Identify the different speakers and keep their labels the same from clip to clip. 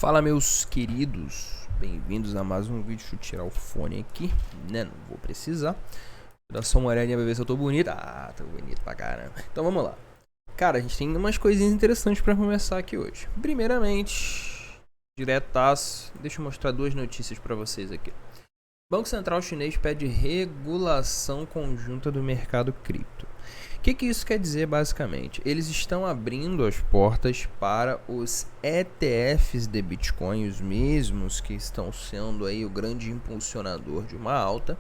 Speaker 1: Fala, meus queridos, bem-vindos a mais um vídeo. Deixa eu tirar o fone aqui, né? Não vou precisar. Vou dar só uma olhadinha pra ver se eu tô bonito. Ah, tô bonito pra caramba. Então vamos lá. Cara, a gente tem umas coisinhas interessantes pra começar aqui hoje. Primeiramente, diretaço, deixa eu mostrar duas notícias pra vocês aqui. Banco Central Chinês pede regulação conjunta do mercado cripto. O que isso quer dizer basicamente? Eles estão abrindo as portas para os ETFs de Bitcoin, os mesmos que estão sendo aí o grande impulsionador de uma alta.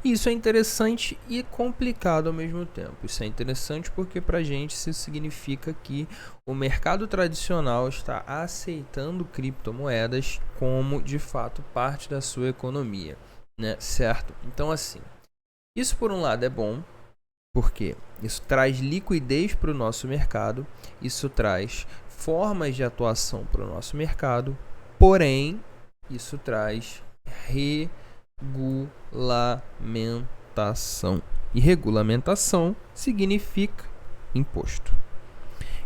Speaker 1: E isso é interessante e complicado ao mesmo tempo. Isso é interessante porque para a gente isso significa que o mercado tradicional está aceitando criptomoedas como de fato parte da sua economia, né? Certo? Então assim, isso por um lado é bom. Porque isso traz liquidez para o nosso mercado, isso traz formas de atuação para o nosso mercado, porém, isso traz regulamentação. E regulamentação significa imposto.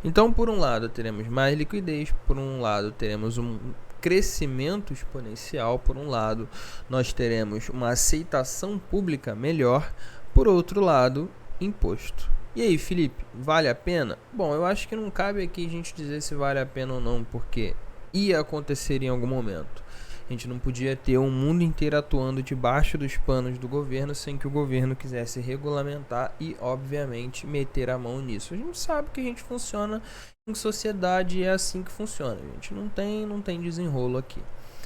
Speaker 1: Então, por um lado, teremos mais liquidez, por um lado, teremos um crescimento exponencial, por um lado, nós teremos uma aceitação pública melhor, por outro lado, imposto. E aí, Felipe, vale a pena? Bom, eu acho que não cabe aqui a gente dizer se vale a pena ou não, porque ia acontecer em algum momento. A gente não podia ter um mundo inteiro atuando debaixo dos panos do governo sem que o governo quisesse regulamentar e, obviamente, meter a mão nisso. A gente sabe que a gente funciona em sociedade e é assim que funciona. A gente não tem desenrolo aqui.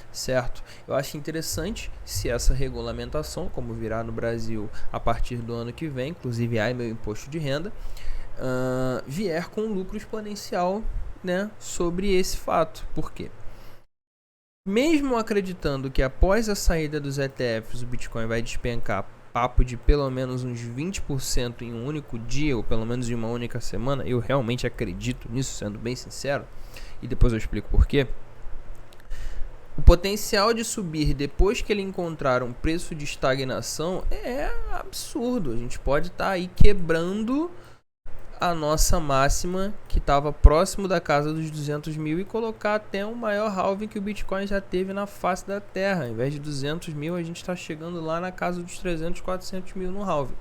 Speaker 1: Certo? Eu acho interessante se essa regulamentação, como virá no Brasil a partir do ano que vem, inclusive aí meu imposto de renda, vier com lucro exponencial, né, sobre esse fato. Por quê? Mesmo acreditando que após a saída dos ETFs o Bitcoin vai despencar papo de pelo menos uns 20% em um único dia, ou pelo menos em uma única semana, eu realmente acredito nisso, sendo bem sincero, e depois eu explico por quê. O potencial de subir depois que ele encontrar um preço de estagnação é absurdo. A gente pode estar aí quebrando a nossa máxima que estava próximo da casa dos 200 mil e colocar até um maior halving que o Bitcoin já teve na face da Terra. Ao invés de 200 mil, a gente está chegando lá na casa dos 300, 400 mil no halving.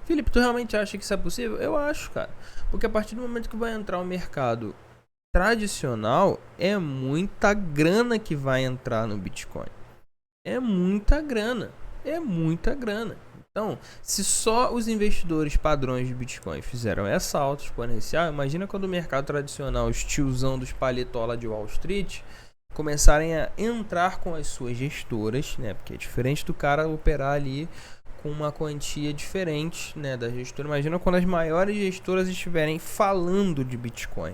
Speaker 1: Felipe, tu realmente acha que isso é possível? Eu acho, cara. Porque a partir do momento que vai entrar o mercado tradicional, é muita grana que vai entrar no Bitcoin. É muita grana. Então, se só os investidores padrões de Bitcoin fizeram essa alta exponencial, imagina quando o mercado tradicional, os tiozão dos paletola de Wall Street, começarem a entrar com as suas gestoras, né? Porque é diferente do cara operar ali com uma quantia diferente, né, da gestora. Imagina quando as maiores gestoras estiverem falando de Bitcoin.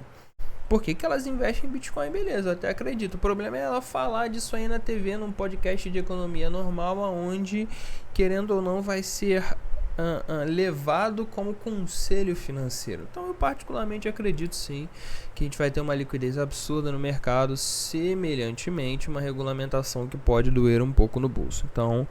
Speaker 1: Por que elas investem em Bitcoin? Beleza, eu até acredito. O problema é ela falar disso aí na TV, num podcast de economia normal, onde, querendo ou não, vai ser levado como conselho financeiro. Então, eu particularmente acredito sim que a gente vai ter uma liquidez absurda no mercado, semelhantemente uma regulamentação que pode doer um pouco no bolso. Então,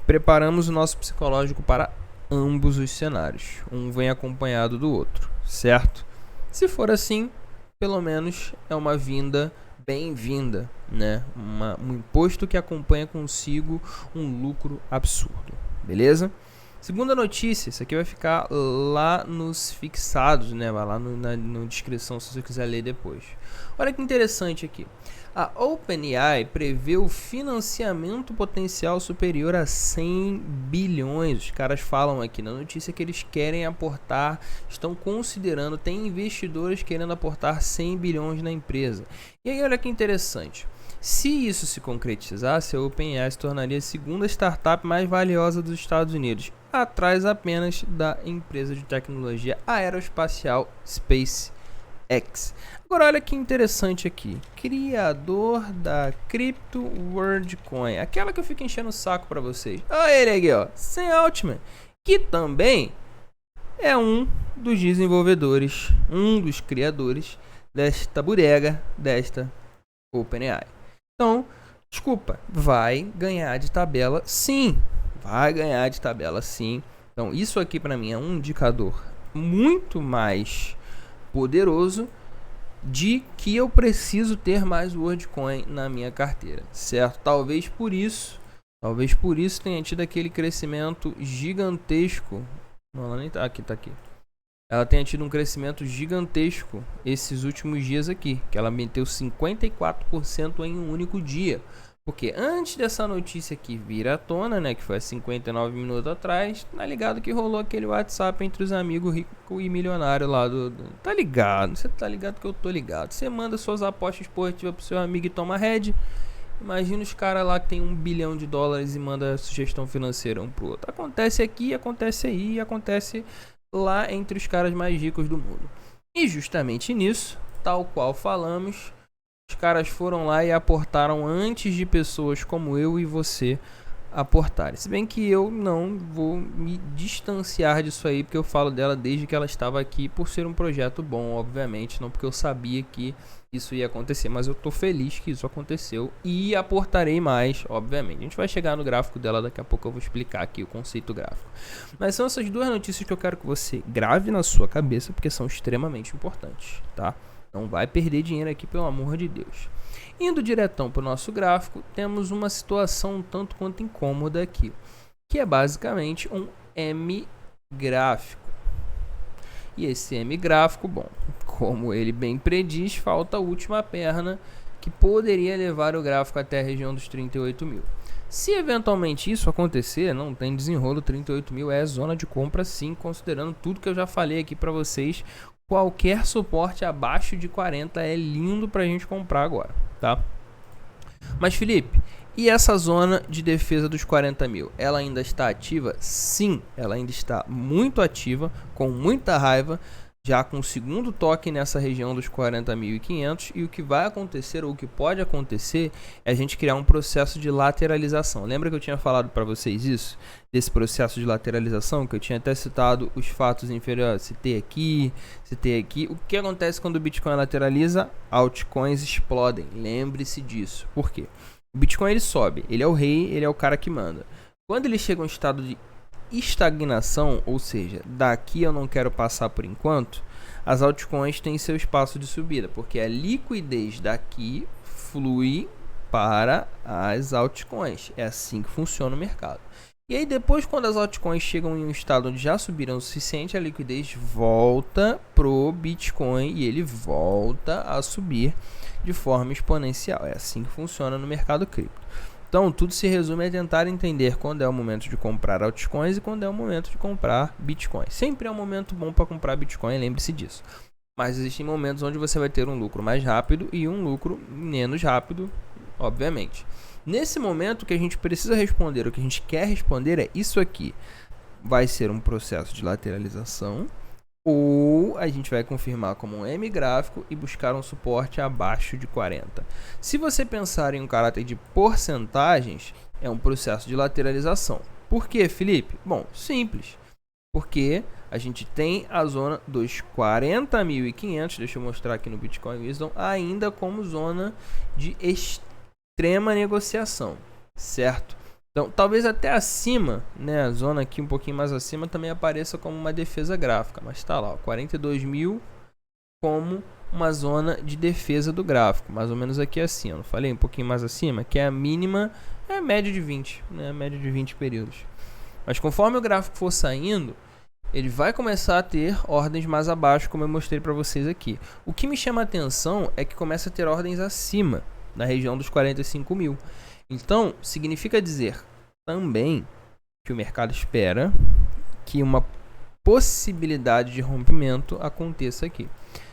Speaker 1: preparamos o nosso psicológico para ambos os cenários. Um vem acompanhado do outro, certo? Se for assim, pelo menos é uma vinda bem-vinda, né? Um imposto que acompanha consigo um lucro absurdo, beleza? Segunda notícia, isso aqui vai ficar lá nos fixados, né? Vai lá na descrição se você quiser ler depois. Olha que interessante aqui. A OpenAI prevê o financiamento potencial superior a 100 bilhões. Os caras falam aqui na notícia que eles querem aportar, estão considerando, tem investidores querendo aportar 100 bilhões na empresa. E aí olha que interessante. Se isso se concretizasse, a OpenAI se tornaria a segunda startup mais valiosa dos Estados Unidos, atrás apenas da empresa de tecnologia aeroespacial SpaceX. Agora olha que interessante aqui, criador da Crypto WorldCoin, aquela que eu fico enchendo o saco para vocês. Olha ele aqui, ó, Sam Altman, que também é um dos desenvolvedores, um dos criadores desta bodega, desta OpenAI. Então, desculpa, vai ganhar de tabela sim, Então, isso aqui para mim é um indicador muito mais poderoso de que eu preciso ter mais WorldCoin na minha carteira, certo? Talvez por isso tenha tido aquele crescimento gigantesco. Não, ela nem tá aqui, tá aqui. Ela tenha tido um crescimento gigantesco esses últimos dias aqui, que ela meteu 54% em um único dia. Porque antes dessa notícia aqui vir à tona, né, que foi há 59 minutos atrás, tá ligado que rolou aquele WhatsApp entre os amigos rico e milionário lá do... Tá ligado? Você tá ligado que eu tô ligado. Você manda suas apostas esportivas pro seu amigo e toma head. Imagina os caras lá que tem $1 bilhão e manda sugestão financeira um pro outro. Acontece aqui, acontece aí, acontece lá entre os caras mais ricos do mundo. E justamente nisso, tal qual falamos, os caras foram lá e aportaram antes de pessoas como eu e você aportarem. Se bem que eu não vou me distanciar disso aí, porque eu falo dela desde que ela estava aqui, por ser um projeto bom, obviamente, não porque eu sabia que isso ia acontecer, mas eu tô feliz que isso aconteceu e aportarei mais, obviamente. A gente vai chegar no gráfico dela, daqui a pouco eu vou explicar aqui o conceito gráfico. Mas são essas duas notícias que eu quero que você grave na sua cabeça, porque são extremamente importantes, tá? Não vai perder dinheiro aqui, pelo amor de Deus. Indo diretão para o nosso gráfico, temos uma situação um tanto quanto incômoda aqui, que é basicamente um M gráfico. E esse M gráfico, bom, como ele bem prediz, falta a última perna que poderia levar o gráfico até a região dos 38 mil. Se eventualmente isso acontecer, não tem desenrolo, 38 mil é zona de compra sim, considerando tudo que eu já falei aqui para vocês. Qualquer suporte abaixo de 40 é lindo para a gente comprar agora, tá? Mas Felipe, e essa zona de defesa dos 40 mil? Ela ainda está ativa? Sim, ela ainda está muito ativa, com muita raiva, já com o segundo toque nessa região dos 40.500, e o que vai acontecer, ou o que pode acontecer, é a gente criar um processo de lateralização. Lembra que eu tinha falado para vocês isso? Desse processo de lateralização, que eu tinha até citado os fatos inferiores, citei aqui. O que acontece quando o Bitcoin lateraliza? Altcoins explodem, lembre-se disso. Por quê? O Bitcoin ele sobe, ele é o rei, ele é o cara que manda. Quando ele chega a um estado de estagnação, ou seja, daqui eu não quero passar por enquanto, as altcoins têm seu espaço de subida, porque a liquidez daqui flui para as altcoins. É assim que funciona o mercado. E aí depois, quando as altcoins chegam em um estado onde já subiram o suficiente, a liquidez volta pro Bitcoin e ele volta a subir de forma exponencial. É assim que funciona no mercado cripto. Então, tudo se resume a tentar entender quando é o momento de comprar altcoins e quando é o momento de comprar Bitcoin. Sempre é um momento bom para comprar Bitcoin, lembre-se disso. Mas existem momentos onde você vai ter um lucro mais rápido e um lucro menos rápido, obviamente. Nesse momento, o que a gente precisa responder, o que a gente quer responder é isso aqui. Vai ser um processo de lateralização, ou a gente vai confirmar como um M gráfico e buscar um suporte abaixo de 40. Se você pensar em um caráter de porcentagens, é um processo de lateralização. Por quê, Felipe? Bom, simples. Porque a gente tem a zona dos 40.500, deixa eu mostrar aqui no Bitcoin Wisdom, ainda como zona de extrema negociação, certo? Então, talvez até acima, né, a zona aqui um pouquinho mais acima também apareça como uma defesa gráfica, mas está lá, ó, 42 mil como uma zona de defesa do gráfico, mais ou menos aqui assim, eu não falei um pouquinho mais acima, que é a mínima, é a média de 20, né, a média de 20 períodos. Mas conforme o gráfico for saindo, ele vai começar a ter ordens mais abaixo, como eu mostrei para vocês aqui. O que me chama a atenção é que começa a ter ordens acima, na região dos 45 mil. Então, significa dizer também que o mercado espera que uma possibilidade de rompimento aconteça aqui.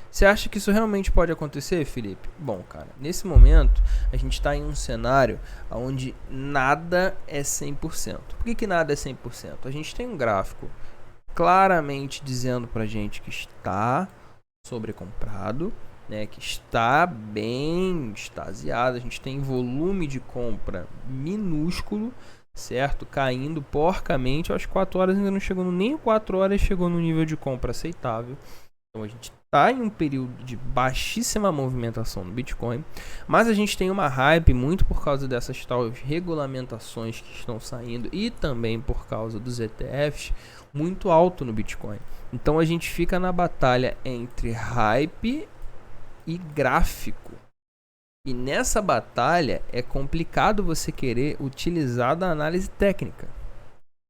Speaker 1: Você acha que isso realmente pode acontecer, Felipe? Bom, cara, nesse momento a gente está em um cenário onde nada é 100%. Por que nada é 100%? A gente tem um gráfico claramente dizendo pra gente que está sobrecomprado, né, que está bem extasiado, a gente tem volume de compra minúsculo, certo? Caindo porcamente, às 4 horas ainda não chegou, nem 4 horas chegou no nível de compra aceitável. Então a gente está em um período de baixíssima movimentação no Bitcoin, mas a gente tem uma hype muito por causa dessas tais regulamentações que estão saindo e também por causa dos ETFs muito alto no Bitcoin. Então a gente fica na batalha entre hype e gráfico. E nessa batalha é complicado você querer utilizar da análise técnica.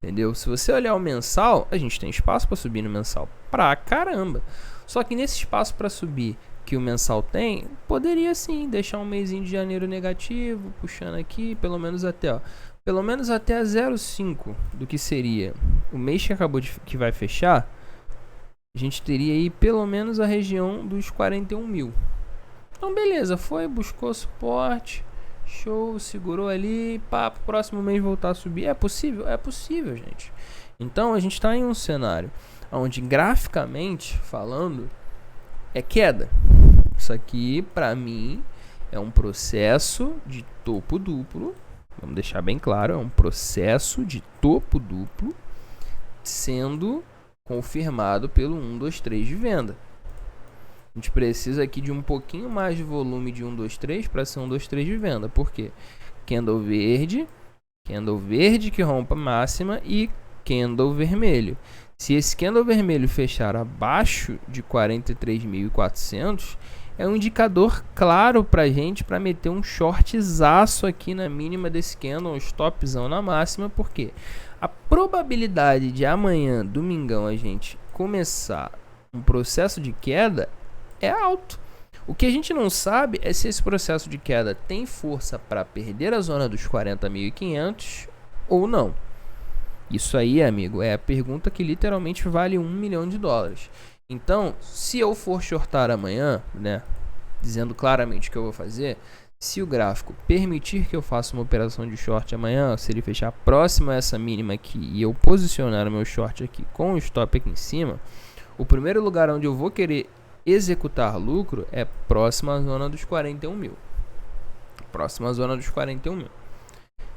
Speaker 1: Entendeu? Se você olhar o mensal, a gente tem espaço para subir no mensal pra caramba. Só que nesse espaço para subir que o mensal tem, poderia sim deixar um mêsinho de janeiro negativo, puxando aqui, pelo menos até a 0,5 do que seria o mês que acabou que vai fechar. A gente teria aí pelo menos a região dos 41 mil. Então beleza, foi, buscou suporte, show, segurou ali, pá, pro próximo mês voltar a subir. É possível? É possível, gente. Então a gente está em um cenário onde graficamente falando é queda. Isso aqui para mim é um processo de topo duplo. Vamos deixar bem claro, é um processo de topo duplo sendo confirmado pelo 1, 2, 3 de venda. A gente precisa aqui de um pouquinho mais de volume de 1, 2, 3 para ser 1, 2, 3 de venda. Por quê? Candle verde que rompa a máxima e candle vermelho. Se esse candle vermelho fechar abaixo de 43.400, é um indicador claro pra gente para meter um shortzaço aqui na mínima desse candle, um stopzão na máxima, porque a probabilidade de amanhã, domingão, a gente começar um processo de queda é alto. O que a gente não sabe é se esse processo de queda tem força para perder a zona dos 40.500 ou não. Isso aí, amigo, é a pergunta que literalmente vale $1 milhão. Então, se eu for shortar amanhã, né, dizendo claramente o que eu vou fazer, se o gráfico permitir que eu faça uma operação de short amanhã, se ele fechar próximo a essa mínima aqui e eu posicionar o meu short aqui com o stop aqui em cima, o primeiro lugar onde eu vou querer executar lucro é próximo à zona dos 41 mil.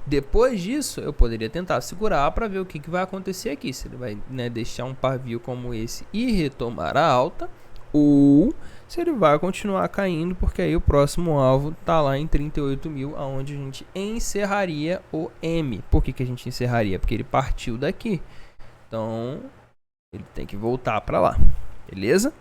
Speaker 1: Depois disso, eu poderia tentar segurar para ver o que vai acontecer aqui. Se ele vai, né, deixar um pavio como esse e retomar a alta, ou se ele vai continuar caindo, porque aí o próximo alvo está lá em 38 mil, onde a gente encerraria o M. Por que a gente encerraria? Porque ele partiu daqui. Então, ele tem que voltar para lá. Beleza?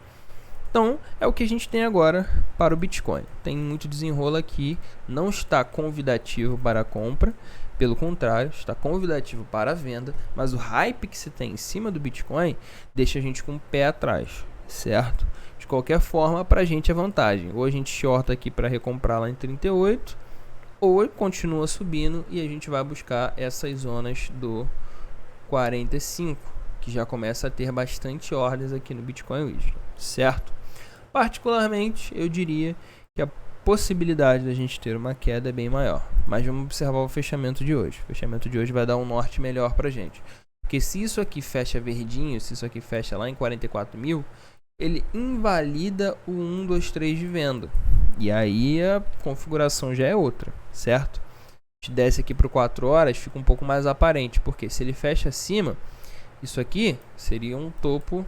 Speaker 1: Então, é o que a gente tem agora para o Bitcoin. Tem muito desenrolo aqui, não está convidativo para a compra, pelo contrário, está convidativo para a venda, mas o hype que se tem em cima do Bitcoin deixa a gente com o pé atrás, certo? De qualquer forma, para a gente é vantagem. Ou a gente shorta aqui para recomprar lá em 38, ou continua subindo e a gente vai buscar essas zonas do 45, que já começa a ter bastante ordens aqui no Bitcoin Wizard, certo? Particularmente, eu diria que a possibilidade da gente ter uma queda é bem maior. Mas vamos observar o fechamento de hoje. O fechamento de hoje vai dar um norte melhor pra gente. Porque se isso aqui fecha verdinho, se isso aqui fecha lá em 44 mil, ele invalida o 1, 2, 3 de venda. E aí a configuração já é outra, certo? A gente desce aqui para 4 horas, fica um pouco mais aparente. Porque se ele fecha acima, isso aqui seria um topo,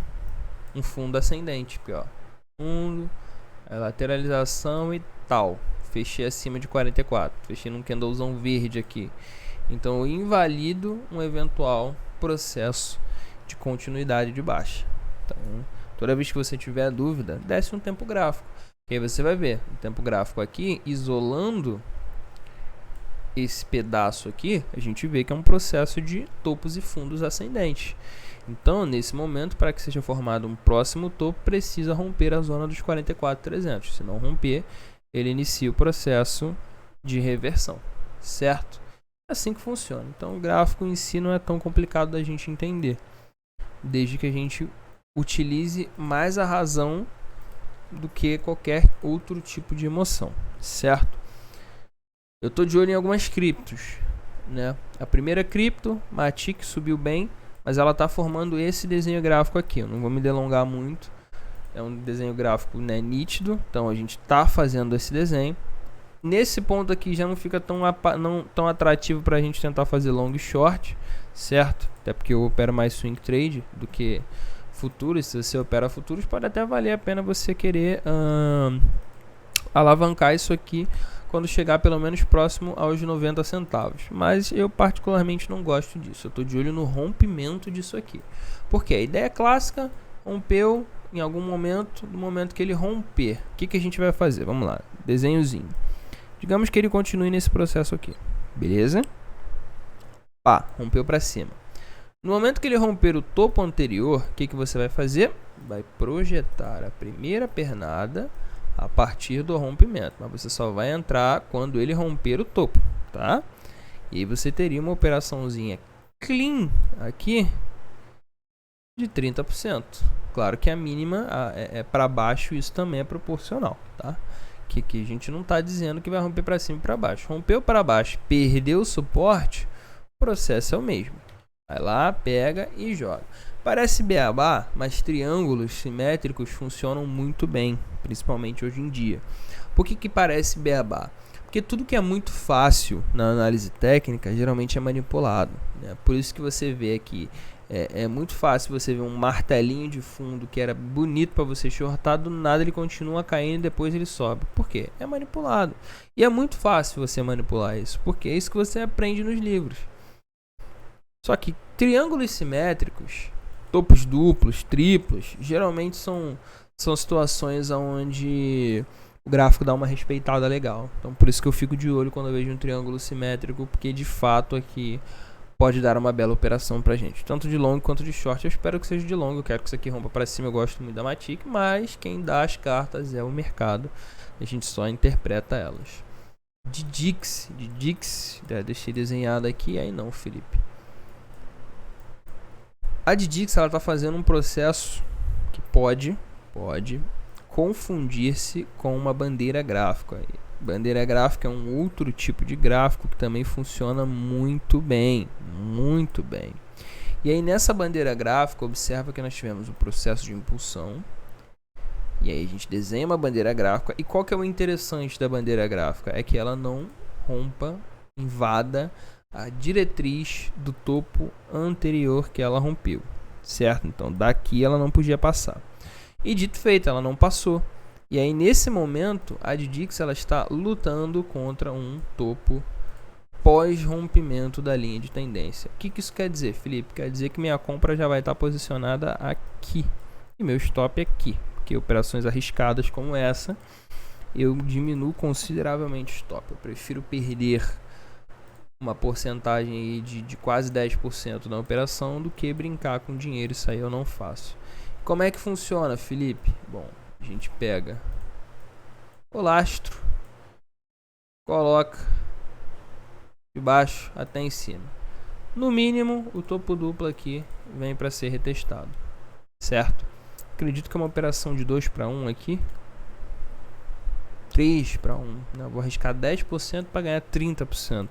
Speaker 1: um fundo ascendente. Porque, ó, fundo, a lateralização e tal. Fechei acima de 44. Fechei num candlezão verde aqui. Então eu invalido um eventual processo de continuidade de baixa. Então, toda vez que você tiver dúvida, desce um tempo gráfico. E aí você vai ver o tempo gráfico aqui, isolando esse pedaço aqui, a gente vê que é um processo de topos e fundos ascendentes. Então, nesse momento, para que seja formado um próximo topo, precisa romper a zona dos 44.300. Se não romper, ele inicia o processo de reversão, certo? É assim que funciona. Então, o gráfico em si não é tão complicado da gente entender, desde que a gente utilize mais a razão do que qualquer outro tipo de emoção, certo? Eu estou de olho em algumas criptos, né? A primeira cripto, Matic, subiu bem, mas ela está formando esse desenho gráfico aqui. Eu não vou me delongar muito. É um desenho gráfico, né, nítido. Então a gente está fazendo esse desenho. Nesse ponto aqui já não fica tão atrativo para a gente tentar fazer long short, certo? Até porque eu opero mais swing trade do que futuros. Se você opera futuros, pode até valer a pena você querer alavancar isso aqui quando chegar pelo menos próximo aos 90 centavos. Mas eu particularmente não gosto disso. Eu estou de olho no rompimento disso aqui. Porque a ideia clássica, rompeu, em algum momento, no momento que ele romper, o que a gente vai fazer? Vamos lá, desenhozinho. Digamos que ele continue nesse processo aqui, beleza? Pá, rompeu para cima. No momento que ele romper o topo anterior, o que você vai fazer? Vai projetar a primeira pernada a partir do rompimento, mas você só vai entrar quando ele romper o topo, tá? E aí você teria uma operaçãozinha clean aqui de 30%. Claro que a mínima é para baixo, isso também é proporcional, tá? Que a gente não está dizendo que vai romper para cima e para baixo. Rompeu para baixo, perdeu o suporte, o processo é o mesmo. Vai lá, pega e joga. Parece beabá, mas triângulos simétricos funcionam muito bem, principalmente hoje em dia. Por que parece beabá? Porque tudo que é muito fácil na análise técnica geralmente é manipulado, né? Por isso que você vê aqui, é muito fácil você ver um martelinho de fundo que era bonito para você shortar, do nada ele continua caindo e depois ele sobe. Por quê? É manipulado. E é muito fácil você manipular isso, porque é isso que você aprende nos livros. Só que triângulos simétricos, topos duplos, triplos, geralmente são situações onde o gráfico dá uma respeitada legal. Então por isso que eu fico de olho quando eu vejo um triângulo simétrico, porque de fato aqui pode dar uma bela operação pra gente, tanto de long quanto de short. Eu espero que seja de long, eu quero que isso aqui rompa para cima, eu gosto muito da Matic, mas quem dá as cartas é o mercado, a gente só interpreta elas. De Dix, deixei desenhado aqui, aí não, Felipe. A Dix, ela tá fazendo um processo que pode confundir-se com uma bandeira gráfica. Bandeira gráfica é um outro tipo de gráfico que também funciona muito bem, muito bem. E aí nessa bandeira gráfica, observa que nós tivemos o processo de impulsão. E aí a gente desenha uma bandeira gráfica. E qual que é o interessante da bandeira gráfica? É que ela não rompa, invada a diretriz do topo anterior que ela rompeu, certo? Então daqui ela não podia passar. E dito feito, ela não passou. E aí nesse momento a Dix ela está lutando contra um topo pós rompimento da linha de tendência. O que isso quer dizer, Felipe? Quer dizer que minha compra já vai estar posicionada aqui e meu stop aqui, porque operações arriscadas como essa eu diminuo consideravelmente o stop. Eu prefiro perder uma porcentagem aí de quase 10% da operação do que brincar com dinheiro. Isso aí eu não faço. Como é que funciona, Felipe? Bom, a gente pega o lastro, coloca de baixo até em cima. No mínimo, o topo duplo aqui vem para ser retestado, certo? Acredito que é uma operação de 2 para 1 aqui. 3 para 1. Eu vou arriscar 10% para ganhar 30%.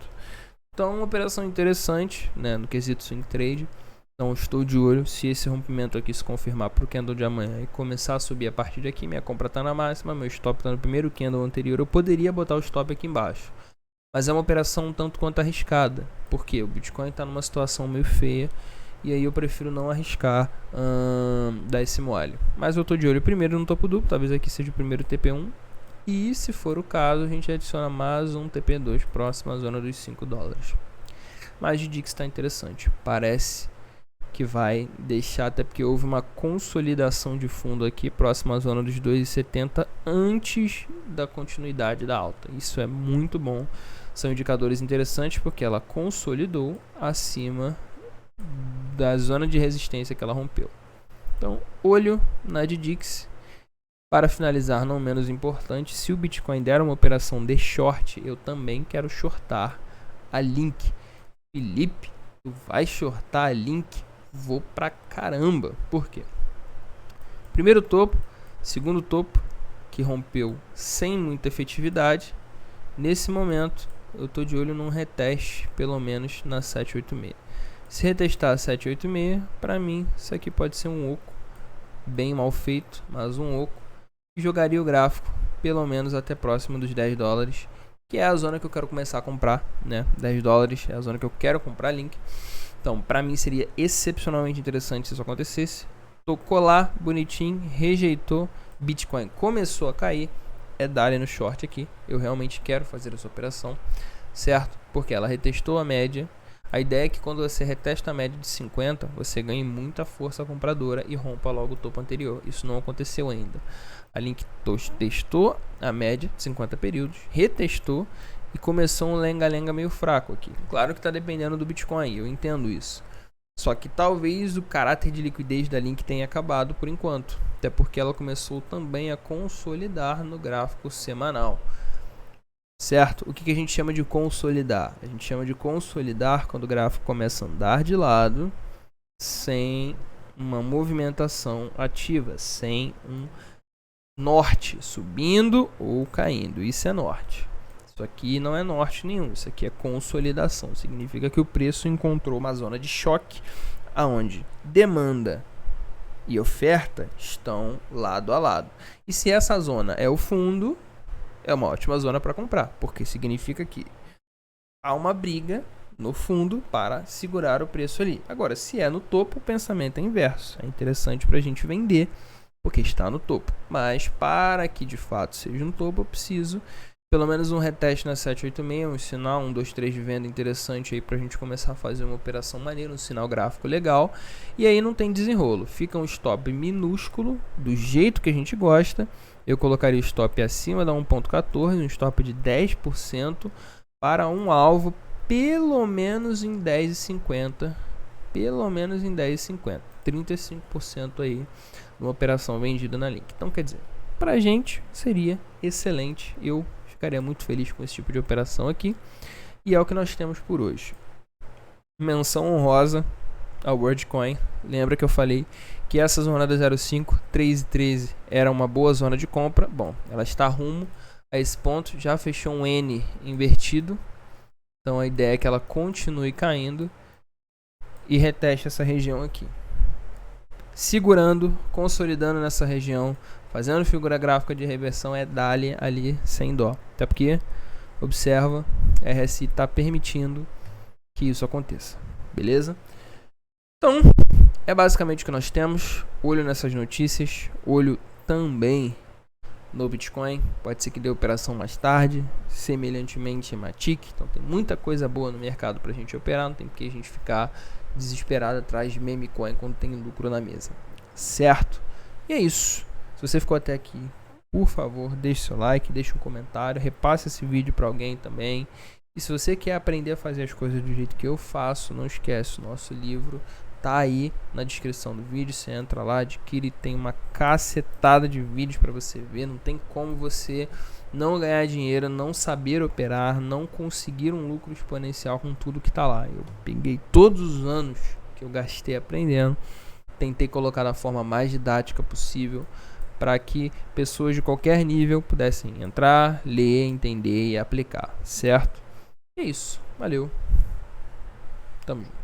Speaker 1: Então, uma operação interessante, né, no quesito swing trade. Então, estou de olho. Se esse rompimento aqui se confirmar para o candle de amanhã e começar a subir a partir daqui, minha compra está na máxima, meu stop está no primeiro candle anterior, eu poderia botar o stop aqui embaixo. Mas é uma operação um tanto quanto arriscada. Por quê? O Bitcoin está numa situação meio feia e aí eu prefiro não arriscar dar esse mole. Mas eu estou de olho primeiro no topo duplo, talvez aqui seja o primeiro TP1. E se for o caso, a gente adiciona mais um TP2 próximo à zona dos $5. Mas de Dix está interessante. Parece que vai deixar, até porque houve uma consolidação de fundo aqui próximo à zona dos 2,70 antes da continuidade da alta. Isso é muito bom. São indicadores interessantes porque ela consolidou acima da zona de resistência que ela rompeu. Então, olho na Dix. Para finalizar, não menos importante, se o Bitcoin der uma operação de short, eu também quero shortar a Link. Felipe, tu vai shortar a Link? Vou pra caramba. Por quê? Primeiro topo, segundo topo, que rompeu sem muita efetividade. Nesse momento, eu tô de olho num reteste, pelo menos na 786. Se retestar a 786, para mim, isso aqui pode ser um oco. Bem mal feito, mas um oco. Jogaria o gráfico pelo menos até próximo dos $10, que é a zona que eu quero começar a comprar, né? $10 é a zona que eu quero comprar Link. Então, para mim seria excepcionalmente interessante se isso acontecesse. Tocou lá, bonitinho, rejeitou, Bitcoin começou a cair, é dar no short aqui. Eu realmente quero fazer essa operação, certo? Porque ela retestou a média, A ideia é que quando você retesta a média de 50, você ganhe muita força compradora e rompa logo o topo anterior. Isso não aconteceu ainda. A Link testou a média de 50 períodos, retestou e começou um lenga-lenga meio fraco aqui. Claro que está dependendo do Bitcoin, eu entendo isso. Só que talvez o caráter de liquidez da Link tenha acabado por enquanto. Até porque ela começou também a consolidar no gráfico semanal. Certo? O que a gente chama de consolidar? A gente chama de consolidar quando o gráfico começa a andar de lado sem uma movimentação ativa, sem um norte subindo ou caindo. Isso é norte. Isso aqui não é norte nenhum, isso aqui é consolidação. Significa que o preço encontrou uma zona de choque aonde demanda e oferta estão lado a lado. E se essa zona é o fundo, é uma ótima zona para comprar, porque significa que há uma briga no fundo para segurar o preço ali. Agora, se é no topo, o pensamento é inverso. É interessante para a gente vender, porque está no topo. Mas para que de fato seja no topo, eu preciso pelo menos um reteste na 786, um sinal, 1, 2, 3 de venda interessante aí pra gente começar a fazer uma operação maneira, um sinal gráfico legal. E aí não tem desenrolo, fica um stop minúsculo, do jeito que a gente gosta. Eu colocaria o stop acima da 1.14, um stop de 10% para um alvo pelo menos em 10,50. Pelo menos em 10,50. 35% aí numa operação vendida na Link. Então quer dizer, pra gente seria excelente. Eu ficaria muito feliz com esse tipo de operação aqui. E é o que nós temos por hoje. Menção honrosa ao WorldCoin. Lembra que eu falei que essa zona da 0,5, 3,13 era uma boa zona de compra. Bom, ela está rumo a esse ponto. Já fechou um N invertido. Então a ideia é que ela continue caindo e reteste essa região aqui. Segurando, consolidando nessa região, fazendo figura gráfica de reversão é dali ali sem dó. Até porque, observa, a RSI está permitindo que isso aconteça. Beleza? Então, é basicamente o que nós temos. Olho nessas notícias, olho também no Bitcoin. Pode ser que dê operação mais tarde, semelhantemente em Matic. Então tem muita coisa boa no mercado para a gente operar. Não tem porque a gente ficar desesperado atrás de meme coin quando tem lucro na mesa. Certo? E é isso. Se você ficou até aqui, por favor, deixe seu like, deixe um comentário, repasse esse vídeo para alguém também. E se você quer aprender a fazer as coisas do jeito que eu faço, não esquece, o nosso livro tá aí na descrição do vídeo. Você entra lá, adquire, tem uma cacetada de vídeos para você ver. Não tem como você não ganhar dinheiro, não saber operar, não conseguir um lucro exponencial com tudo que tá lá. Eu peguei todos os anos que eu gastei aprendendo, tentei colocar da forma mais didática possível para que pessoas de qualquer nível pudessem entrar, ler, entender e aplicar, certo? É isso, valeu, tamo junto.